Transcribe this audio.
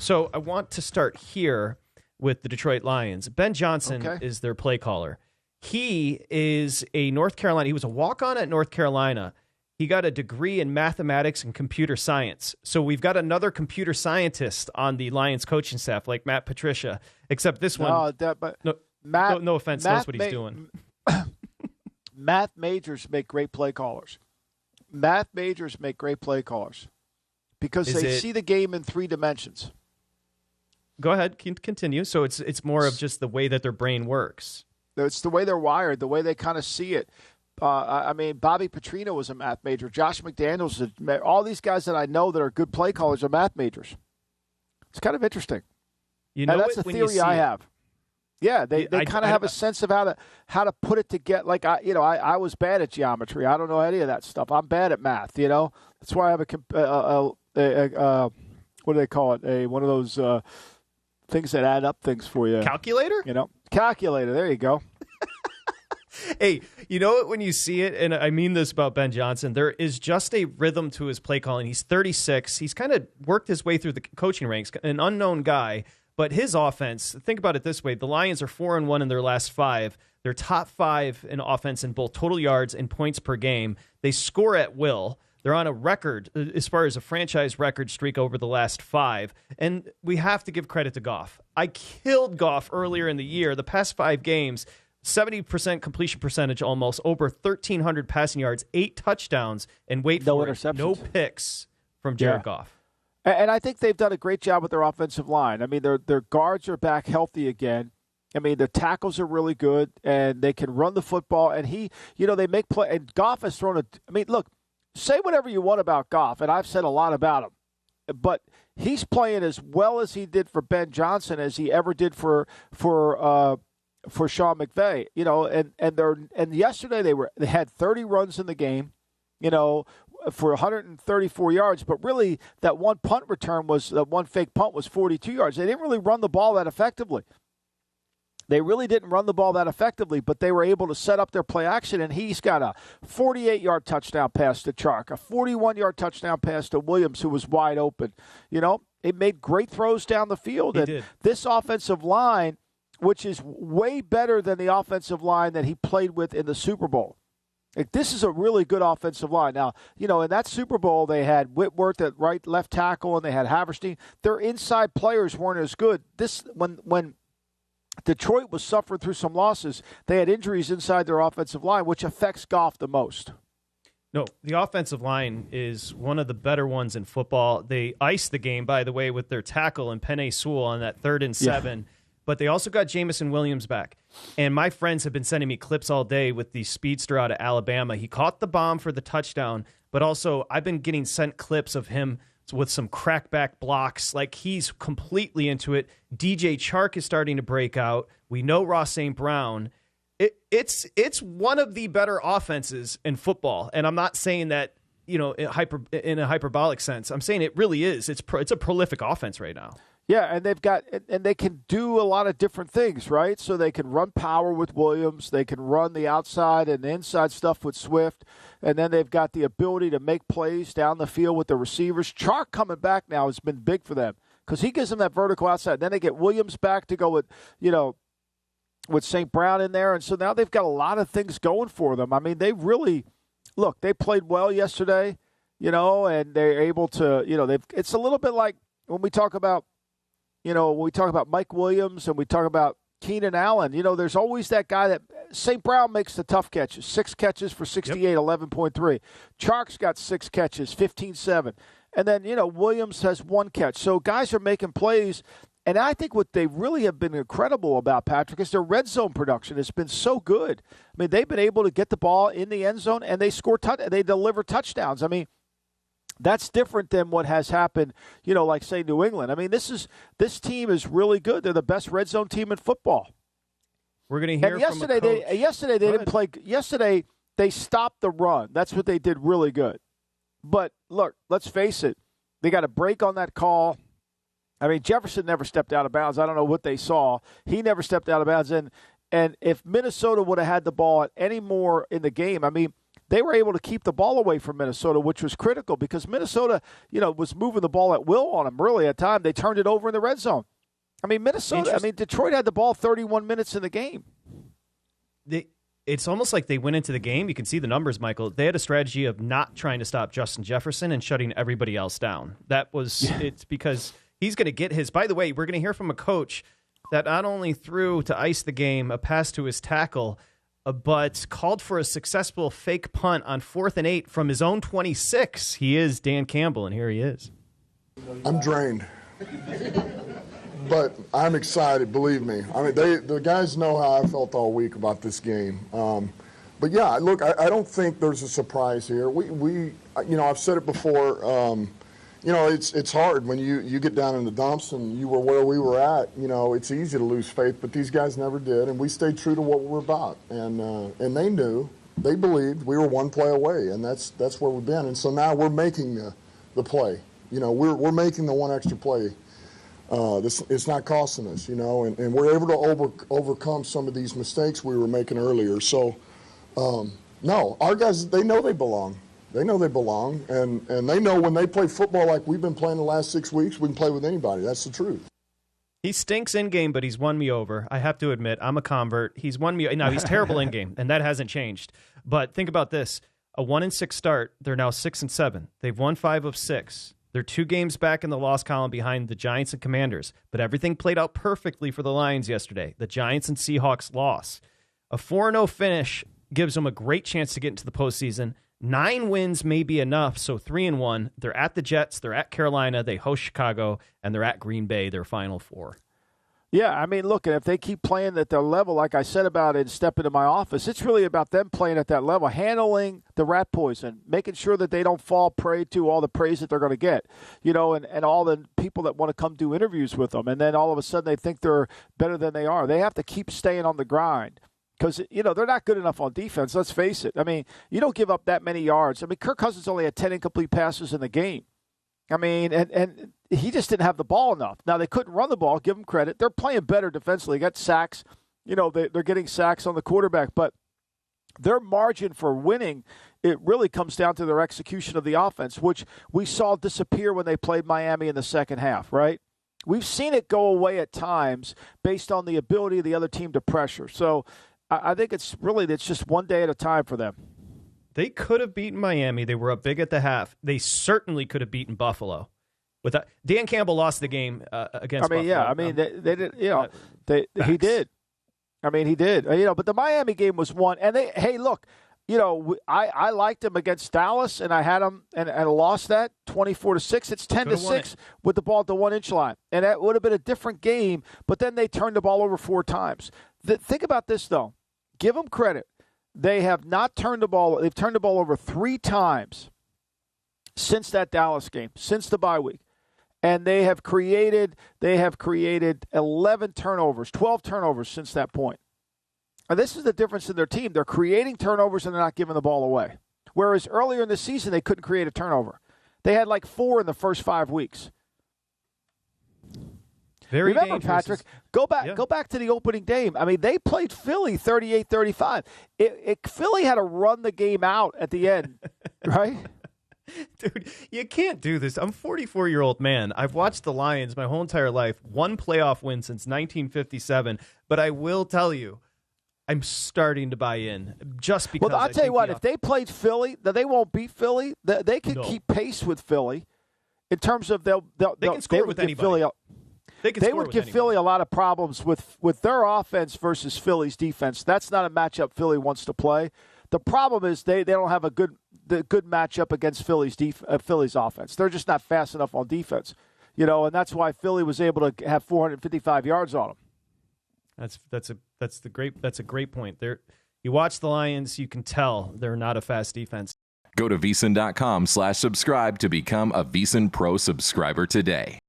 So I want to start here with the Detroit Lions. Ben Johnson is their play caller. He is a North Carolina. He was a walk-on at North Carolina. He got a degree in mathematics and computer science. So we've got another computer scientist on the Lions coaching staff, like Matt Patricia, except this one. No offense, knows what he's doing. Math majors make great play callers. Math majors make great play callers because they see the game in 3 dimensions. Go ahead, continue. So it's more of just the way that their brain works. It's the way they're wired, the way they kind of see it. I mean, Bobby Petrino was a math major. Josh McDaniels, all these guys that I know that are good play callers are math majors. It's kind of interesting. That's a theory I have. Yeah, they kind of have a sense of how to put it together. Like I was bad at geometry. I don't know any of that stuff. I'm bad at math. That's why I have a what do they call it? One of those things that add up things for you. Calculator. Calculator. There you go. Hey, you know what? When you see it, and I mean this about Ben Johnson, there is just a rhythm to his play calling. He's 36. He's kind of worked his way through the coaching ranks, an unknown guy. But his offense, think about it this way. The Lions are 4-1 in their last 5. They're top 5 in offense in both total yards and points per game. They score at will. They're on a record, as far as a franchise record streak over the last 5. And we have to give credit to Goff. I killed Goff earlier in the year. The past 5 games, 70% completion percentage almost, over 1,300 passing yards, 8 touchdowns, and no picks from Jared Goff. And I think they've done a great job with their offensive line. I mean, their guards are back healthy again. I mean, their tackles are really good, and they can run the football. And they make play. And Goff has thrown look, say whatever you want about Goff, and I've said a lot about him, but he's playing as well as he did for Ben Johnson as he ever did for Sean McVay. And yesterday they had 30 runs in the game, for 134 yards, but really that one fake punt was 42 yards. They didn't really run the ball that effectively. But they were able to set up their play action, and he's got a 48-yard touchdown pass to Chark, a 41-yard touchdown pass to Williams, who was wide open. It made great throws down the field. This offensive line, which is way better than the offensive line that he played with in the Super Bowl. This is a really good offensive line. Now, in that Super Bowl, they had Whitworth at left tackle, and they had Haverstein. Their inside players weren't as good. When Detroit was suffering through some losses, they had injuries inside their offensive line, which affects Goff the most. No, the offensive line is one of the better ones in football. They iced the game, by the way, with their tackle and Penei Sewell on that 3rd and 7. Yeah. But they also got Jamison Williams back. And my friends have been sending me clips all day with the speedster out of Alabama. He caught the bomb for the touchdown, but also I've been getting sent clips of him with some crackback blocks. Like, he's completely into it. DJ Chark is starting to break out. We know Ross St. Brown. It's one of the better offenses in football. And I'm not saying that, in a hyperbolic sense. I'm saying it really is. It's a prolific offense right now. Yeah, and they can do a lot of different things, right? So they can run power with Williams, they can run the outside and the inside stuff with Swift, and then they've got the ability to make plays down the field with the receivers. Chark coming back now has been big for them because he gives them that vertical outside. Then they get Williams back to go with St. Brown in there, and so now they've got a lot of things going for them. I mean, they played well yesterday, and they're able to, it's a little bit like when we talk about Mike Williams and we talk about Keenan Allen, there's always that guy that St. Brown makes the tough catches, 6 catches for 68, 11.3. Chark's got 6 catches, 15.7. And then, Williams has 1 catch. So guys are making plays. And I think what they really have been incredible about, Patrick, is their red zone production has been so good. I mean, they've been able to get the ball in the end zone and they deliver touchdowns. I mean, that's different than what has happened, like, say, New England. I mean, this team is really good. They're the best red zone team in football. We're going to hear from a coach. Yesterday they didn't play. Yesterday they stopped the run. That's what they did really good. But look, let's face it. They got a break on that call. I mean, Jefferson never stepped out of bounds. I don't know what they saw. He never stepped out of bounds. And if Minnesota would have had the ball at any more in the game, I mean, they were able to keep the ball away from Minnesota, which was critical because Minnesota, was moving the ball at will on them. Really, at time they turned it over in the red zone. Detroit had the ball 31 minutes in the game. It's almost like they went into the game. You can see the numbers, Michael. They had a strategy of not trying to stop Justin Jefferson and shutting everybody else down. It's because he's going to get his. By the way, we're going to hear from a coach that not only threw to ice the game a pass to his tackle, but called for a successful fake punt on 4th and 8 from his own 26. He is Dan Campbell, and here he is. I'm drained. But I'm excited, believe me. The guys know how I felt all week about this game. But yeah, look, I don't think there's a surprise here. I've said it before. It's hard when you get down in the dumps and you were where we were at. It's easy to lose faith, but these guys never did, and we stayed true to what we're about. And they knew, they believed we were one play away, and that's where we've been. And so now we're making the play. We're making the one extra play. It's not costing us, and we're able to overcome some of these mistakes we were making earlier. So, no, our guys, they know they belong. They know they belong, and they know when they play football like we've been playing the last 6 weeks, we can play with anybody. That's the truth. He stinks in-game, but he's won me over. I have to admit, I'm a convert. He's won me. Now, he's terrible in-game, and that hasn't changed. But think about this. A 1-6 start, they're now 6-7. They've won 5 of 6. They're 2 games back in the loss column behind the Giants and Commanders, but everything played out perfectly for the Lions yesterday. The Giants and Seahawks loss. A 4-0 finish gives them a great chance to get into the postseason. 9 wins may be enough, so 3-1. They're at the Jets, they're at Carolina, they host Chicago, and they're at Green Bay, their final 4. Yeah, look, and if they keep playing at their level, like I said about it, Step Into My Office, it's really about them playing at that level, handling the rat poison, making sure that they don't fall prey to all the praise that they're going to get, and all the people that want to come do interviews with them. And then all of a sudden they think they're better than they are. They have to keep staying on the grind because, they're not good enough on defense. Let's face it. You don't give up that many yards. Kirk Cousins only had 10 incomplete passes in the game. And he just didn't have the ball enough. Now, they couldn't run the ball. Give them credit. They're playing better defensively. They got sacks. They're getting sacks on the quarterback. But their margin for winning, it really comes down to their execution of the offense, which we saw disappear when they played Miami in the second half, right? We've seen it go away at times based on the ability of the other team to pressure. So I think it's just one day at a time for them. They could have beaten Miami. They were up big at the half. They certainly could have beaten Buffalo. Dan Campbell lost the game against Buffalo. Yeah. They did. He did. He did. But the Miami game was one. And look. I liked him against Dallas, and I had him and lost that 24-6. It's 10-6 with the ball at the 1-inch line, and that would have been a different game. But then they turned the ball over 4 times. Think about this though. Give them credit. They have not turned the ball. They've turned the ball over 3 times since that Dallas game, since the bye week. And they have created 11 turnovers, 12 turnovers since that point. And this is the difference in their team. They're creating turnovers and they're not giving the ball away. Whereas earlier in the season, they couldn't create a turnover. They had like 4 in the first 5 weeks. Remember, Patrick, go back to the opening game. They played Philly 38-35. Philly had to run the game out at the end, right? Dude, you can't do this. I'm a 44-year-old man. I've watched the Lions my whole entire life. 1 playoff win since 1957. But I will tell you, I'm starting to buy in just because. Well, I'll tell you what, if they played Philly, they won't beat Philly. They can keep pace with Philly in terms of they can score with anybody. They would give Philly a lot of problems with their offense versus Philly's defense. That's not a matchup Philly wants to play. The problem is they don't have a good matchup against Philly's offense. They're just not fast enough on defense, and that's why Philly was able to have 455 yards on them. That's a great point. You watch the Lions, you can tell they're not a fast defense. Go to VSiN.com/subscribe to become a VSiN Pro subscriber today.